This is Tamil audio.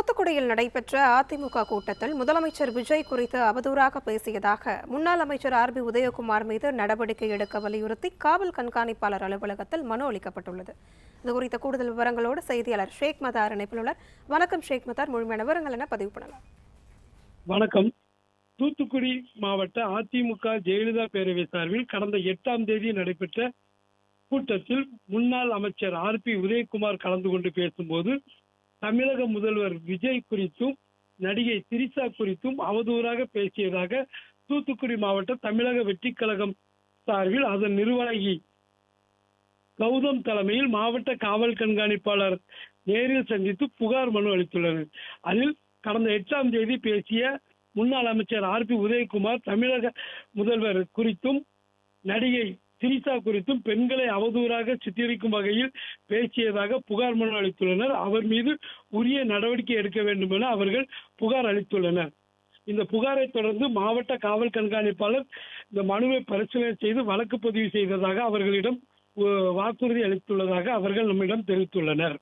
தூத்துக்குடியில் நடைபெற்ற அதிமுக கூட்டத்தில் முதலமைச்சர் விஜய் குறித்து அவதூறாக பேசியதாக முன்னாள் அமைச்சர் ஆர்.பி. உதயகுமார் மீது நடவடிக்கை எடுக்க வலியுறுத்தி காவல் கண்காணிப்பாளர் அலுவலகத்தில் மனு அளிக்கப்பட்டுள்ளது. இதுகுறித்த கூடுதல் விவரங்களோடு செய்தியாளர் ஷேக் மதார் இணைப்பில் உள்ளார். வணக்கம் ஷேக் மதார், முழுமையான விவரங்கள் என பதிவு பண்ணலாம். வணக்கம். தூத்துக்குடி மாவட்ட அதிமுக ஜெயலலிதா பேரவை சார்பில் கடந்த 8ஆம் தேதி நடைபெற்ற கூட்டத்தில் முன்னாள் அமைச்சர் ஆர்.பி. உதயகுமார் கலந்து கொண்டு பேசும்போது தமிழக முதல்வர் விஜய் குறித்தும் நடிகை திரிஷா குறித்தும் அவதூறாக பேசியதாக தூத்துக்குடி மாவட்ட தமிழக வெற்றி கழகம் சார்பில் அதன் நிர்வாகி கௌதம் தலைமையில் மாவட்ட காவல் கண்காணிப்பாளர் நேரில் சந்தித்து புகார் மனு அளித்துள்ளனர். அதில் கடந்த 8ஆம் தேதி பேசிய முன்னாள் அமைச்சர் ஆர்.பி. உதயகுமார் தமிழக முதல்வர் குறித்தும் நடிகை திரிஷா குறித்தும் பெண்களை அவதூறாக சித்தரிக்கும் வகையில் பேசியதாக புகார் மனு அளித்துள்ளனர். அவர் மீது உரிய நடவடிக்கை எடுக்க வேண்டும் என அவர்கள் புகார் அளித்துள்ளனர். இந்த புகாரை தொடர்ந்து மாவட்ட காவல் கண்காணிப்பாளர் இந்த மனுவை பரிசீலனை செய்து வழக்கு பதிவு செய்ததாக அவர்களிடம் வாக்குறுதி அளித்துள்ளதாக அவர்கள் நம்மிடம் தெரிவித்துள்ளனர்.